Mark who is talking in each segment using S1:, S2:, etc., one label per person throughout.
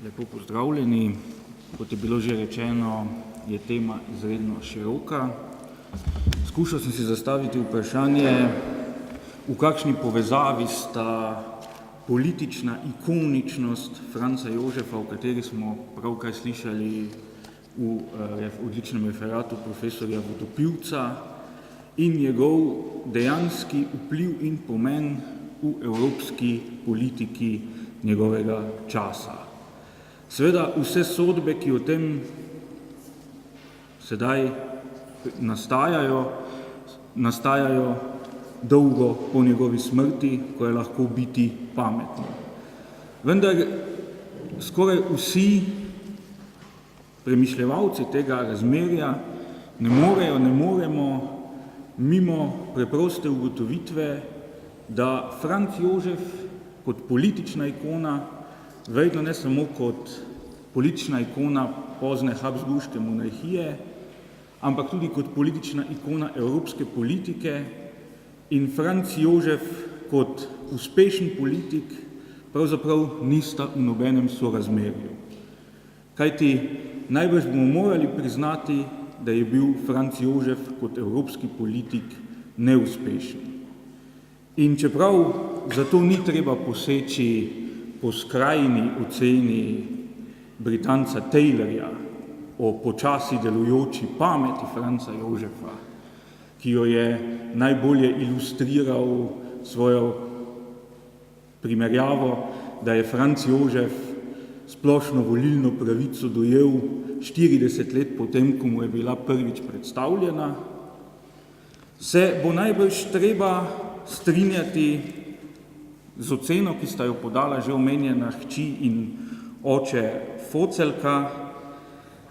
S1: Lepo pozdravljeni. Kot je bilo že rečeno, je tema izredno široka. Skušal sem si zastaviti vprašanje, v kakšni povezavi sta politična ikoničnost Franca Jožefa, o kateri smo pravkar slišali v odličnem referatu profesorja Vodopivca, in njegov dejanski vpliv in pomen v evropski politiki njegovega časa. Seveda vse sodbe, ki o tem sedaj nastajajo dolgo po njegovi smrti, ko je lahko biti pametno. Vendar skoraj vsi premišljevalci tega razmerja ne moremo mimo preproste ugotovitve, da Franc Jožef kot politična ikona, verjetno ne samo kot politična ikona pozne habsburške monarhije, ampak tudi kot politična ikona evropske politike, in Franc Jožef kot uspešen politik pravzaprav nista v nobenem sorazmerju. Kajti najbrž bomo morali priznati, da je bil Franc Jožef kot evropski politik neuspešen. In čeprav zato ni treba poseči po skrajni oceni Britanca Taylorja o počasi delujoči pameti Franca Jožefa, ki jo je najbolje ilustriral svojo primerjavo, da je Franc Jožef splošno volilno pravico dojel 40 let potem, ko mu je bila prvič predstavljena, se bo najbrž treba strinjati z oceno, ki sta jo podala že omenjena hči in oče Focelka,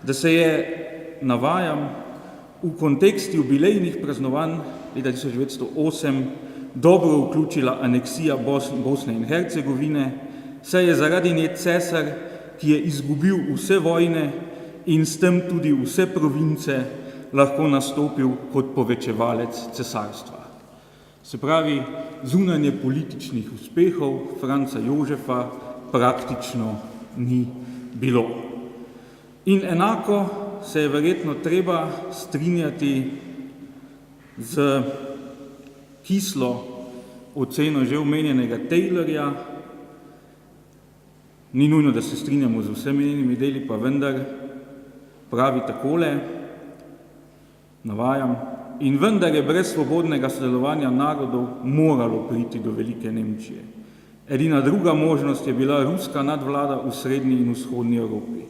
S1: da se je, navajam, v kontekst jubilejnih praznovanj leta 1908 dobro vključila aneksija Bosne in Hercegovine, saj je zaradi nje cesar, ki je izgubil vse vojne in s tem tudi vse province, lahko nastopil kot povečevalec cesarstva. Se pravi, zunanje političnih uspehov Franca Jožefa praktično ni bilo. In enako se je verjetno treba strinjati z kislo oceno že omenjenega Taylorja. Ni nujno, da se strinjamo z vsemi njenimi deli, pa vendar pravi takole, navajam: in vendar je brez svobodnega sodelovanja narodov moralo priti do velike Nemčije. Edina druga možnost je bila ruska nadvlada v srednji in vzhodni Evropi.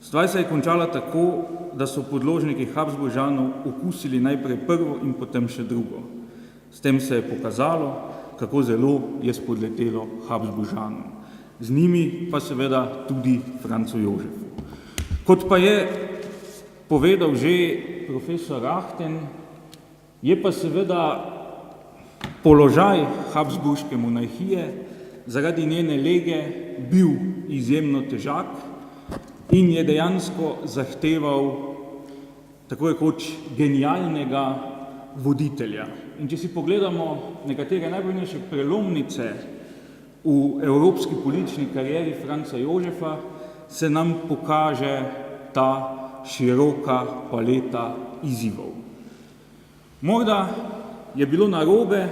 S1: Stvar se je končala tako, da so podložniki Habsburžanov okusili najprej prvo in potem še drugo. S tem se je pokazalo, kako zelo je spodletelo Habsburžanom. Z njimi pa seveda tudi Francu Jožefu. Kot pa je povedal že profesor Rahten, je pa seveda položaj habsburške monarhije zaradi njene lege bil izjemno težak in je dejansko zahteval tako rekoč genialnega voditelja. In če si pogledamo nekatere najpomembnejše prelomnice v evropski politični karieri Franca Jožefa, se nam pokaže ta široka paleta izzivov. Morda je bilo narobe,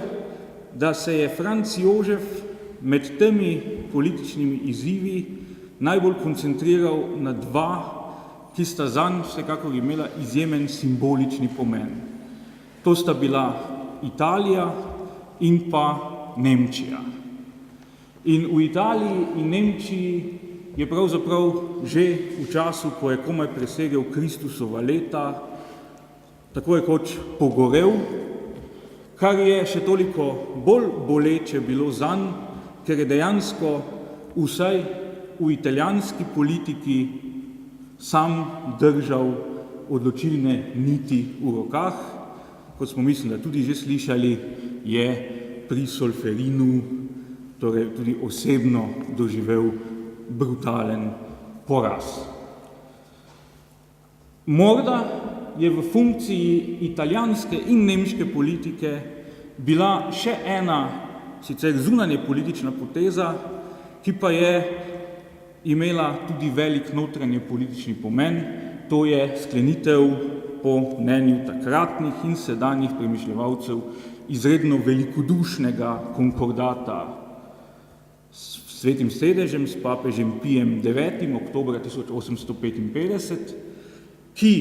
S1: da se je Franc Jožef med temi političnimi izzivi najbolj koncentriral na dva, ki sta zanj vsekakor imela izjemen simbolični pomen. To sta bila Italija in pa Nemčija. In v Italiji in Nemčiji je pravzaprav že v času, ko je komaj presegel Kristusova leta, tako rekoč pogorel, kar je še toliko bolj boleče bilo zanj, ker je dejansko vsaj v italijanski politiki sam držal odločilne niti v rokah. Kot smo mislim, da tudi že slišali, je pri Solferinu torej tudi osebno doživel brutalen poraz. Morda je v funkciji italijanske in nemške politike bila še ena sicer zunanje politična poteza, ki pa je imela tudi velik notranje politični pomen, to je sklenitev po mnenju takratnih in sedanjih premišljevalcev izredno velikodušnega konkordata s Svetim sedežem, s papežem Pijem IX. Oktobra 1855, ki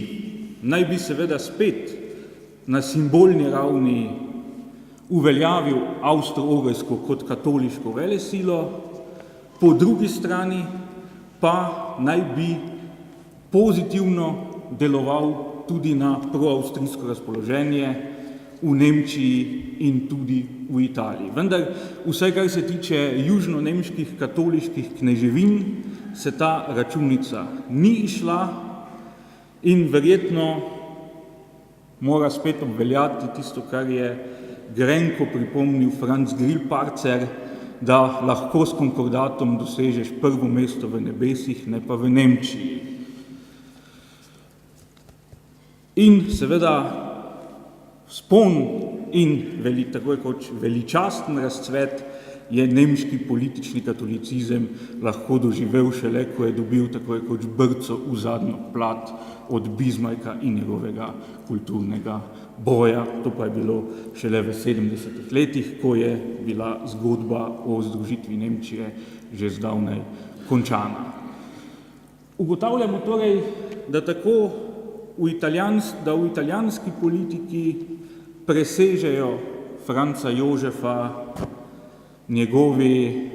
S1: naj bi seveda spet na simbolni ravni uveljavil Avstro-Ogrsko kot katoliško velesilo, po drugi strani pa naj bi pozitivno deloval tudi na proavstrijsko razpoloženje v Nemčiji in tudi v Italiji. Vendar vsaj kar se tiče južno-nemških katoliških kneževin, se ta računica ni išla in verjetno mora spet obveljati tisto, kar je grenko pripomnil Franz Grillparzer, da lahko s konkordatom dosežeš prvo mesto v nebesih, ne pa v Nemčiji. In seveda vzpon in tako rekoč veličasten razcvet je nemški politični katolicizem lahko doživel šele, ko je dobil tako rekoč brco v zadnjo plat od Bismarcka in njegovega kulturnega boja. To pa je bilo šele v 70. letih, ko je bila zgodba o združitvi Nemčije že zdavnaj končana. Ugotavljamo torej, da v italijanski politiki presežejo Franca Jožefa njegovi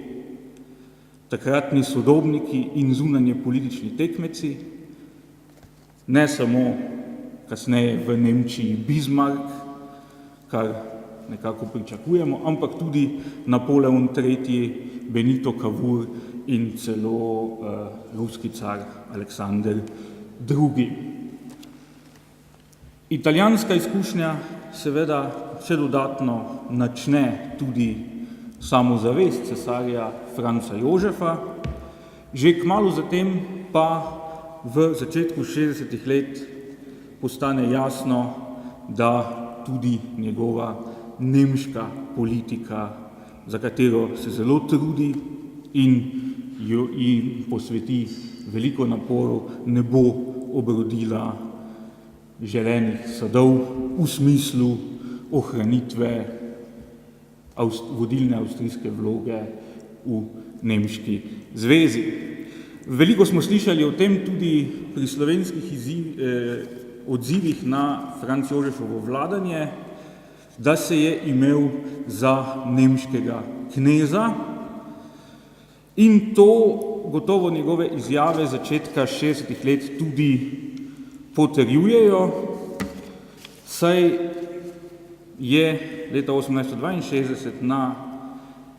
S1: takratni sodobniki in zunanje politični tekmeci, ne samo kasneje v Nemčiji Bismarck, kar nekako pričakujemo, ampak tudi Napoleon III., Benito Cavour in celo ruski car Aleksander II. Italijanska izkušnja seveda še dodatno načne tudi samozavest cesarja Franca Jožefa, že kmalu zatem pa v začetku 60. let postane jasno, da tudi njegova nemška politika, za katero se zelo trudi in jo posveti veliko naporov, ne bo obrodila želenih sadov v smislu ohranitve vodilne avstrijske vloge v nemški zvezi. Veliko smo slišali o tem tudi pri slovenskih odzivih na Franc Jožefovo vladanje, da se je imel za nemškega kneza in to gotovo njegove izjave začetka 60. let tudi potrjujejo, saj je leta 1862 na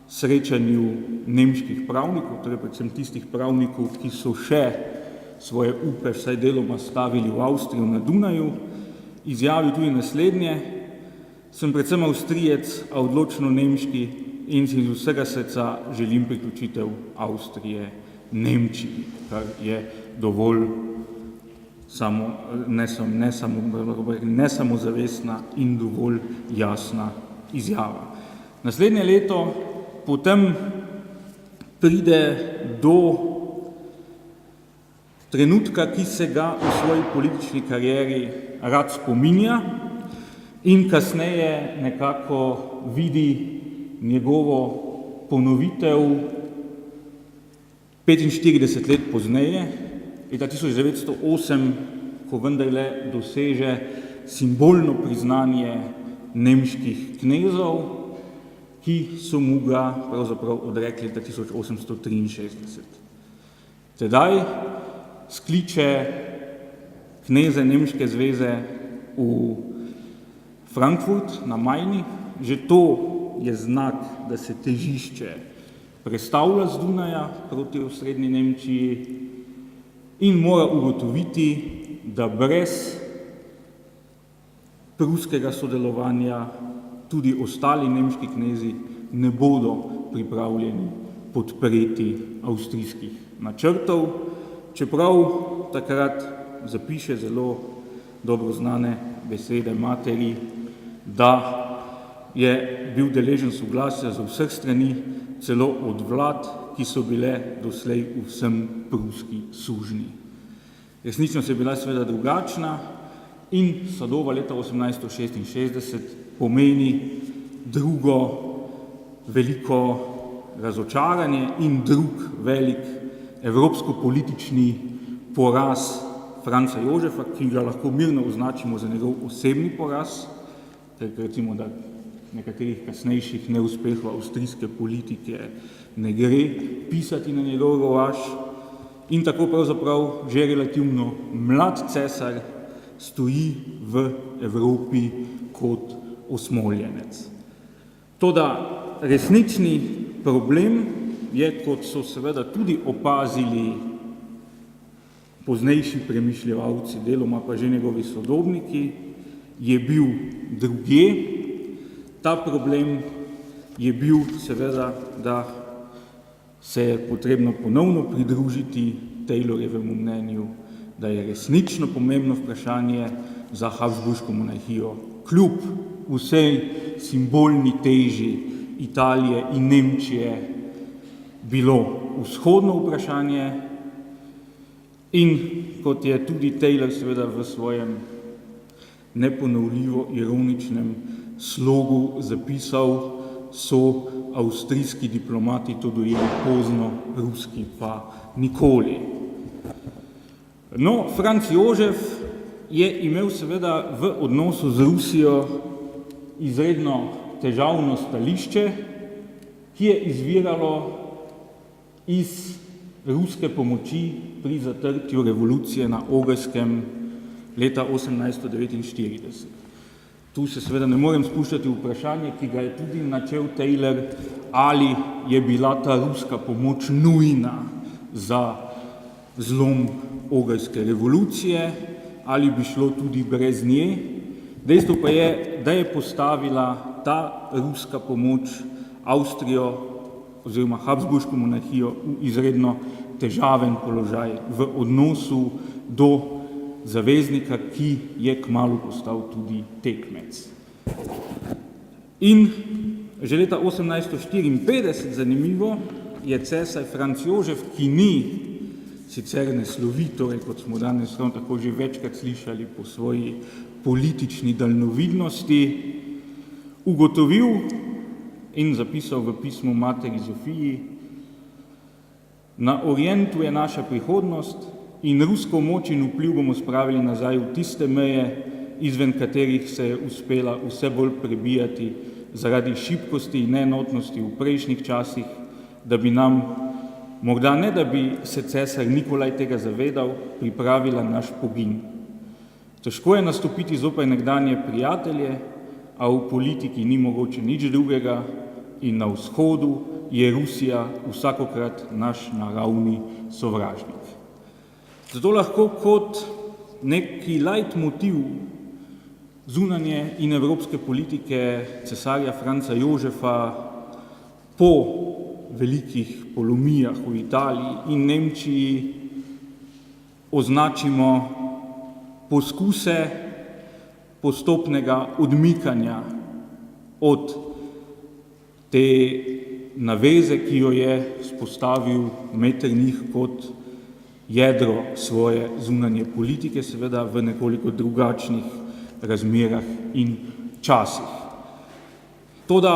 S1: srečanju nemških pravnikov, torej predvsem tistih pravnikov, ki so še svoje upe vsaj deloma stavili v Avstrijo na Dunaju, izjavil tudi naslednje: sem predvsem Avstrijec, a odločno nemški in si iz vsega srca želim priključitev Avstrije Nemčiji, kar je dovolj nesamozavestna in dovolj jasna izjava. Naslednje leto potem pride do trenutka, ki se ga v svoji politični karieri rad spominja in kasneje nekako vidi njegovo ponovitev 45 let pozneje, leta 1908, ko vendarle doseže simbolno priznanje nemških knezov, ki so mu ga pravzaprav odrekli leta 1863. Tedaj skliče kneze Nemške zveze v Frankfurt na Majni. Že to je znak, da se težišče prestavlja z Dunaja proti osrednji Nemčiji in mora ugotoviti, da brez pruskega sodelovanja tudi ostali nemški knezi ne bodo pripravljeni podpreti avstrijskih načrtov, čeprav takrat zapiše zelo dobro znane besede materi, da je bil deležen soglasja z vseh strani, celo od vlad, ki so bile doslej vsem pruski sužnji. Resničnost je bila seveda drugačna in Sadova leta 1866 pomeni drugo veliko razočaranje in drug velik evropsko-politični poraz Franca Jožefa, ki ga lahko mirno označimo za njegov osebni poraz, ker recimo, da nekaterih kasnejših neuspehov avstrijske politike ne gre pisati na njegov rovaš, in tako pravzaprav že relativno mlad cesar stoji v Evropi kot osmoljenec. Toda resnični problem je, kot so seveda tudi opazili poznejši premišljevalci, deloma pa že njegovi sodobniki, je bil drugje. Ta problem je bil seveda, da se je potrebno ponovno pridružiti Taylorjevemu mnenju, da je resnično pomembno vprašanje za Habsburško monarhijo kljub vsej simbolni teži Italije in Nemčije bilo vzhodno vprašanje, in kot je tudi Taylor seveda v svojem neponovljivo ironičnem slogu zapisal, so avstrijski diplomati to dojeli pozno, ruski pa nikoli. No, Franc Jožef je imel seveda v odnosu z Rusijo izredno težavno stališče, ki je izviralo iz ruske pomoči pri zatrtju revolucije na Ogrskem leta 1849. Tu se seveda ne morem spuščati v vprašanje, ki ga je tudi načel Taylor, ali je bila ta ruska pomoč nujna za zlom Ogrske revolucije, ali bi šlo tudi brez nje. Dejstvo pa je, da je postavila ta ruska pomoč Avstrijo oziroma Habsburško monarhijo v izredno težaven položaj v odnosu do zaveznika, ki je kmalu postal tudi tekmec. In že leta 1854, zanimivo, je cesar Franc Jožef, ki ni sicer ne slovi, torej kot smo danes tako že večkrat slišali, po svoji politični daljnovidnosti, ugotovil in zapisal v pismu materi Zofiji: na Orientu je naša prihodnost in rusko moč in vpliv bomo spravili nazaj v tiste meje, izven katerih se je uspela vse bolj prebijati zaradi šibkosti in neenotnosti v prejšnjih časih, da bi nam, morda ne da bi se cesar Nikolaj tega zavedal, pripravila naš pogin. Težko je nastopiti zoper nekdanje prijatelje, a v politiki ni mogoče nič drugega in na vzhodu je Rusija vsakokrat naš naravni sovražnik. Zato lahko kot neki leitmotiv zunanje in evropske politike cesarja Franca Jožefa po velikih polomijah v Italiji in Nemčiji označimo poskuse postopnega odmikanja od te naveze, ki jo je vzpostavil Metternich kot jedro svoje zunanje politike, seveda v nekoliko drugačnih razmerah in časih. Toda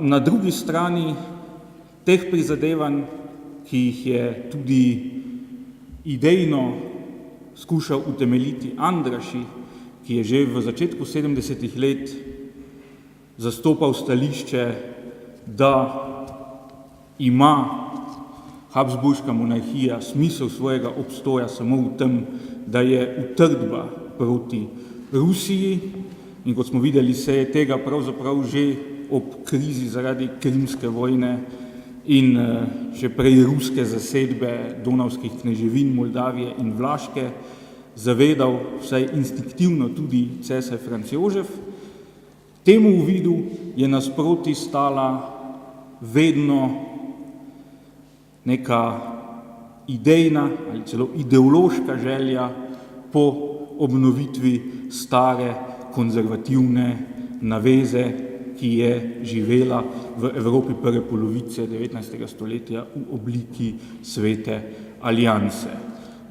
S1: na drugi strani teh prizadevanj, ki jih je tudi idejno skušal utemeljiti Andrassy, ki je že v začetku 70. let zastopal stališče, da ima Habsburška monarhija smisel svojega obstoja samo v tem, da je utrdba proti Rusiji, in kot smo videli, se je tega pravzaprav že ob krizi zaradi Krimske vojne in še prej ruske zasedbe donavskih kneževin Moldavije in Vlaške zavedal vsaj instinktivno tudi cesar Franc Jožef. Temu uvidu je nasproti stala vedno neka idejna ali celo ideološka želja po obnovitvi stare konzervativne naveze, ki ki je živela v Evropi prve polovice 19. stoletja v obliki Svete alianse.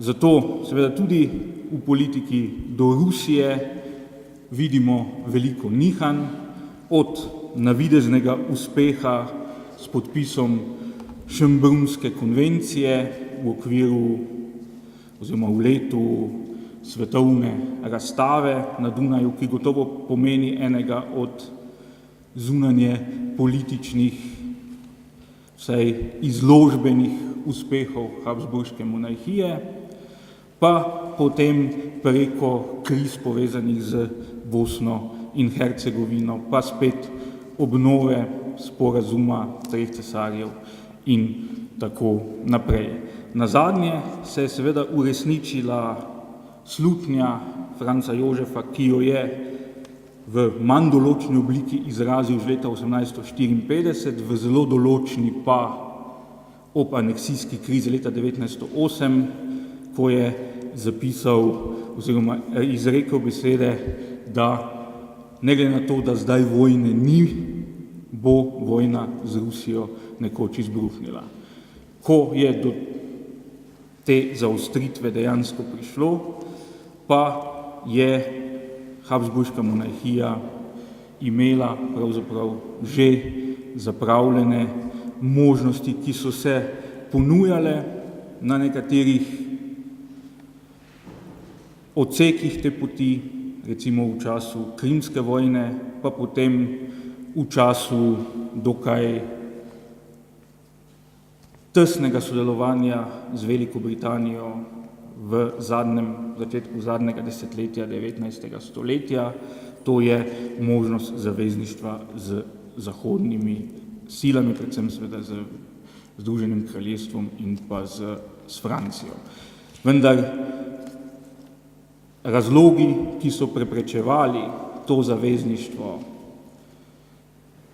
S1: Zato seveda tudi v politiki do Rusije vidimo veliko nihanj, od navideznega uspeha s podpisom Schönbrunske konvencije v okviru oziroma v letu svetovne razstave na Dunaju, ki gotovo pomeni enega od zunanje političnih, vsaj izložbenih uspehov Habsburške monarhije, pa potem preko kriz povezanih z Bosno in Hercegovino, pa spet obnove sporazuma treh cesarjev in tako naprej. Nazadnje se je seveda uresničila slutnja Franca Jožefa, ki jo je v manj določni obliki izrazil že leta 1854, v zelo določni pa ob aneksijski krizi leta 1908, ko je zapisal oziroma izrekel besede, da ne glede na to, da zdaj vojne ni, bo vojna z Rusijo nekoč izbruhnila. Ko je do te zaostritve dejansko prišlo, pa je Habsburška monarhija imela pravzaprav že zapravljene možnosti, ki so se ponujale na nekaterih odsekih te poti, recimo v času Krimske vojne, pa potem v času dokaj tesnega sodelovanja z Veliko Britanijo v začetku zadnjega desetletja 19. stoletja, to je možnost zavezništva z zahodnimi silami, predvsem seveda z Združenim kraljestvom in pa s Francijo. Vendar razlogi, ki so preprečevali to zavezništvo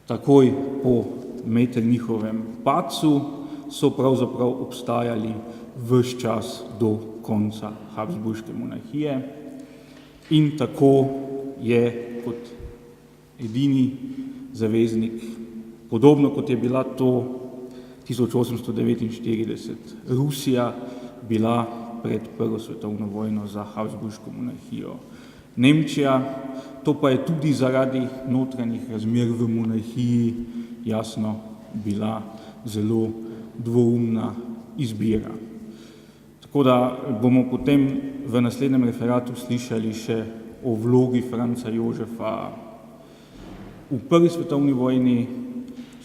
S1: takoj po Metternichovem padcu, so pravzaprav obstajali ves čas do konca Habsburške monarhije in tako je kot edini zaveznik, podobno kot je bila to 1849 Rusija, bila pred Prvo svetovno vojno za Habsburško monarhijo Nemčija, to pa je tudi zaradi notranjih razmer v monarhiji jasno bila zelo dvoumna izbira. Tako da bomo potem v naslednjem referatu slišali še o vlogi Franca Jožefa v Prvi svetovni vojni,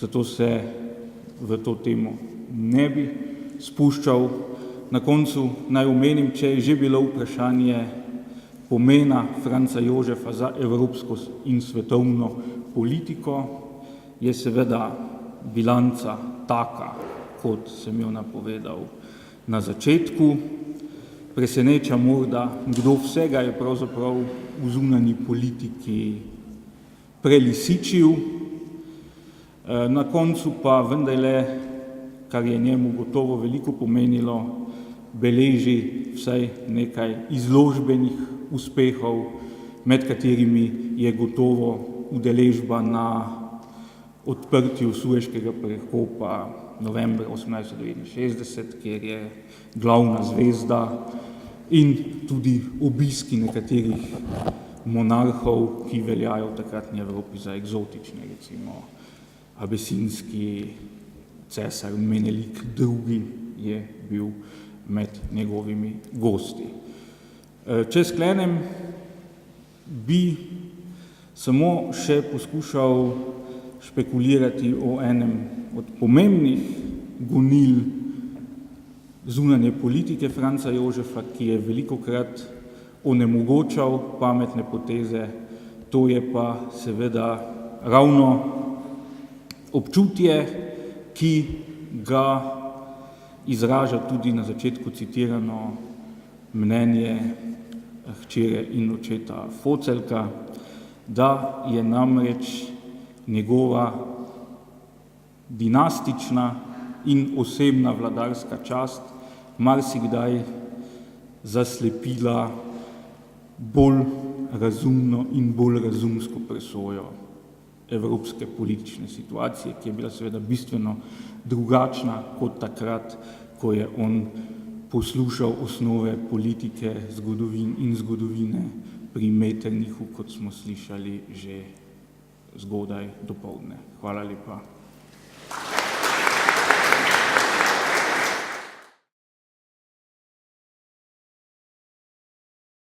S1: zato se v to temo ne bi spuščal. Na koncu naj omenim, če je že bilo vprašanje pomena Franca Jožefa za evropsko in svetovno politiko, je seveda bilanca taka, kot sem jo napovedal na začetku. Preseneča morda, kdo vsega je pravzaprav v zunanji politiki prelisičil, na koncu pa vendarle, kar je njemu gotovo veliko pomenilo, beleži vsaj nekaj izložbenih uspehov, med katerimi je gotovo udeležba na odprtju Sueškega prekopa novembra 1869, kjer je glavna zvezda, in tudi obiski nekaterih monarhov, ki veljajo v takratni Evropi za eksotične, recimo abesinski cesar Menelik II. Je bil med njegovimi gosti. Če sklenem, bi samo še poskušal špekulirati o enem od pomembnih gonil zunanje politike Franca Jožefa, ki je velikokrat onemogočal pametne poteze, to je pa seveda ravno občutje, ki ga izraža tudi na začetku citirano mnenje hčere in očeta Focelka, da je namreč njegova dinastična in osebna vladarska čast marsikdaj zaslepila bolj razumno in bolj razumsko presojo evropske politične situacije, ki je bila seveda bistveno drugačna kot takrat, ko je on poslušal osnove politike, zgodovin in zgodovine pri Metternichu, kot smo slišali že zgodaj dopoldne. Hvala lepa.